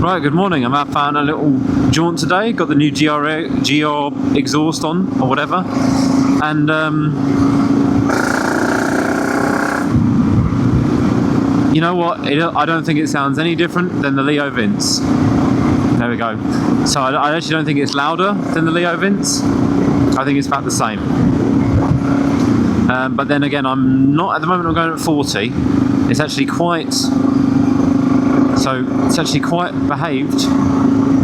Right, good morning. I'm out on a little jaunt today. Got the new GR exhaust on, or whatever. And, you know what? I don't think it sounds any different than the Leo Vince. There we go. So I actually don't think it's louder than the Leo Vince. I think it's about the same. But then again, I'm not, at the moment I'm going at 40. It's actually quite behaved.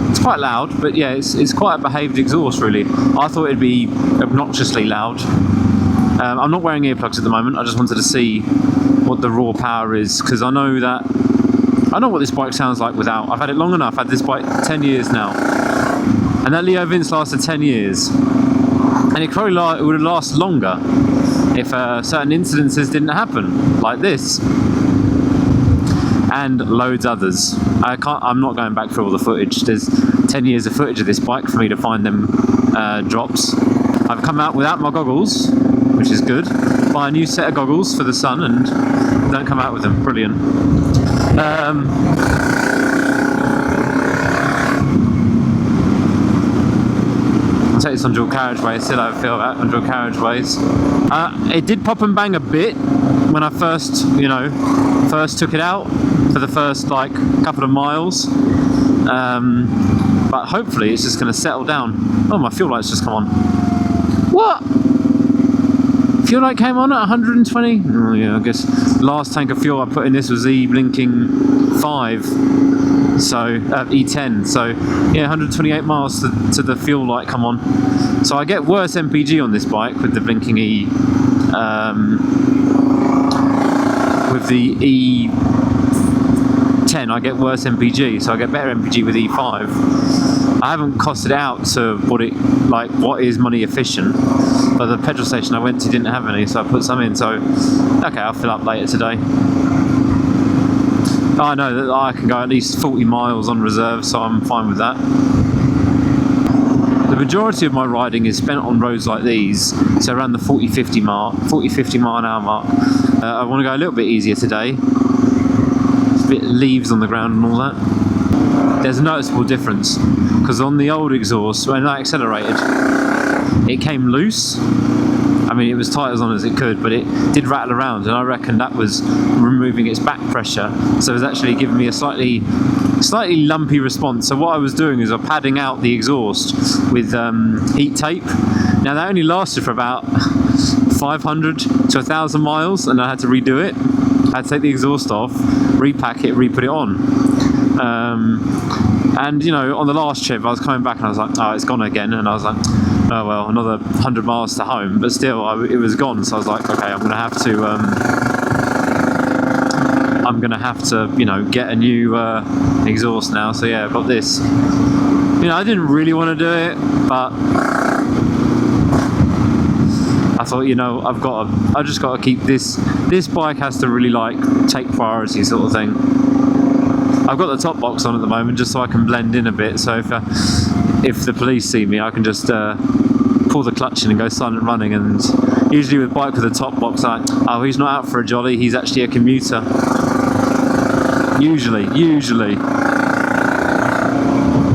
It's quite loud, but yeah, it's quite a behaved exhaust really. I thought it'd be obnoxiously loud. I'm not wearing earplugs at the moment. I just wanted to see what the raw power is, because I know what this bike sounds like without. I've had it long enough. I've had this bike 10 years now, and that Leo Vince lasted 10 years, and it probably would have lasted longer if certain incidences didn't happen, like this and loads others. I'm not going back through all the footage. There's 10 years of footage of this bike for me to find them drops. I've come out without my goggles, which is good. Buy a new set of goggles for the sun and don't come out with them. Brilliant. I'll take this on dual carriageway. Still have a feel about on dual carriageways. It did pop and bang a bit when I first took it out for the first couple of miles. But hopefully it's just going to settle down. Oh, my fuel light's just come on. What? Fuel light came on at 120? Oh yeah, I guess last tank of fuel I put in this was the blinking 5. So E10, so yeah, 128 miles to the fuel light come on. So I get worse MPG on this bike with the blinking with the E10 I get worse MPG, so I get better MPG with E5. I haven't costed out to what is money efficient, but the petrol station I went to didn't have any, so I put some in. So okay, I'll fill up later today. I know that I can go at least 40 miles on reserve, so I'm fine with that. The majority of my riding is spent on roads like these, so around the 40-50 mile an hour mark. I want to go a little bit easier today. There's a bit of leaves on the ground and all that. There's a noticeable difference, because on the old exhaust, when I accelerated, it came loose. I mean, it was tight as on as it could, but it did rattle around, and I reckon that was removing its back pressure, so it was actually giving me a slightly lumpy response. So what I was doing is I'm padding out the exhaust with heat tape. Now that only lasted for about 500 to 1,000 miles, and I had to redo it. I had to take the exhaust off, repack it, re-put it on. And on the last trip I was coming back and I was like, oh, it's gone again, and I was like, oh well, another 100 miles to home, but still it was gone. So I was like, okay, I'm gonna have to get a new exhaust now. So yeah, I've got this. I didn't really want to do it, but I thought, I just got to keep this bike has to really take priority, sort of thing. I've got the top box on at the moment just so I can blend in a bit, so if the police see me I can just pull the clutch in and go silent running. And usually with bike with a top box, oh, he's not out for a jolly, he's actually a commuter. Usually.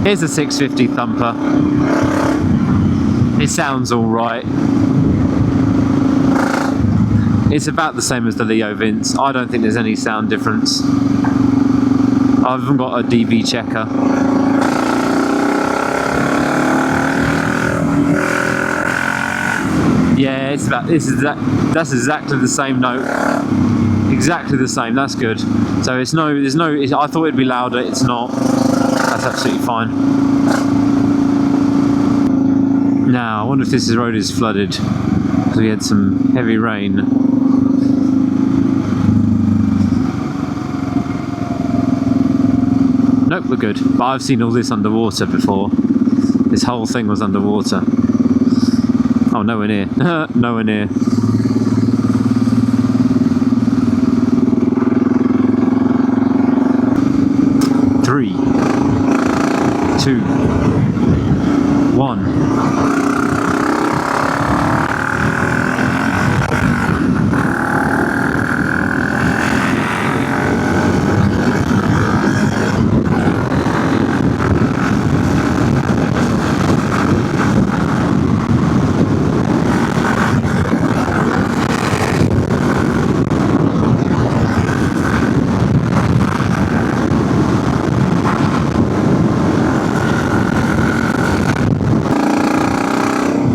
Here's a 650 thumper. It sounds alright. It's about the same as the Leo Vince. I don't think there's any sound difference. I haven't got a dB checker. Yeah, that's exactly the same note. Exactly the same. That's good. So I thought it'd be louder. It's not. That's absolutely fine. Now I wonder if this road is flooded because we had some heavy rain. Nope, we're good. But I've seen all this underwater before. This whole thing was underwater. Oh, nowhere near. Nowhere near. Three, 2, 1.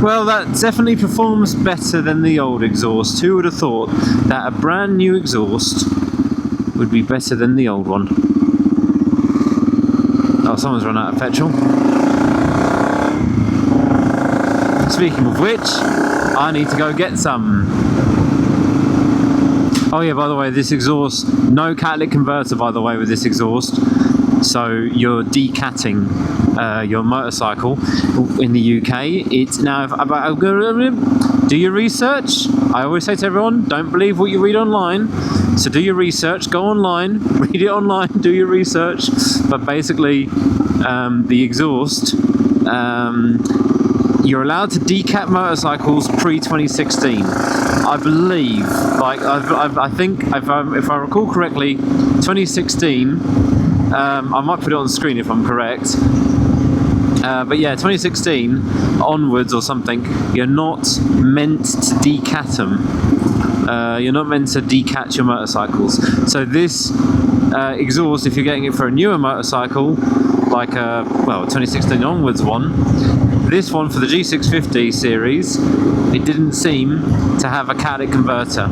Well, that definitely performs better than the old exhaust. Who would have thought that a brand new exhaust would be better than the old one? Oh, someone's run out of petrol. Speaking of which, I need to go get some. Oh yeah, by the way, this exhaust, no catalytic converter by the way with this exhaust. So you're decatting your motorcycle in the UK. It's now about, do your research. I always say to everyone, don't believe what you read online. So do your research, go online, read it online, do your research. But basically, the exhaust, you're allowed to decat motorcycles pre-2016. I believe, like I think, if I recall correctly, 2016. I might put it on the screen if I'm correct. But yeah, 2016 onwards or something, you're not meant to decat them. You're not meant to decat your motorcycles. So this exhaust, if you're getting it for a newer motorcycle, like a, well, 2016 onwards one, this one for the G650 series, it didn't seem to have a catalytic converter.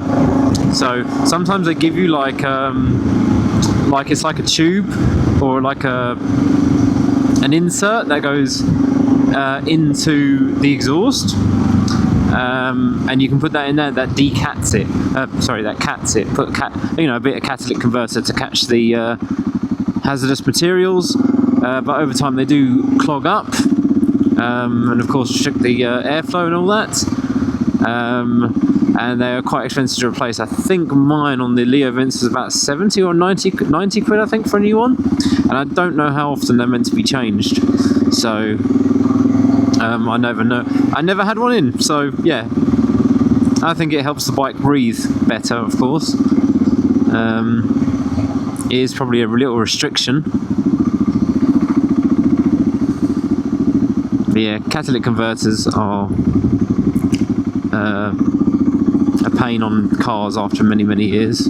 So sometimes they give you like it's like a tube or like an insert that goes into the exhaust, and you can put that in there. That decats it. That cats it. Put a bit of catalytic converter to catch the hazardous materials. But over time they do clog up, and of course restrict the airflow and all that. And they are quite expensive to replace. I think mine on the Leo Vince is about 70 or 90 quid, I think, for a new one. And I don't know how often they're meant to be changed. So, I never know. I never had one in, so yeah. I think it helps the bike breathe better, of course. It is probably a little restriction. But yeah, catalytic converters are a pain on cars after many years.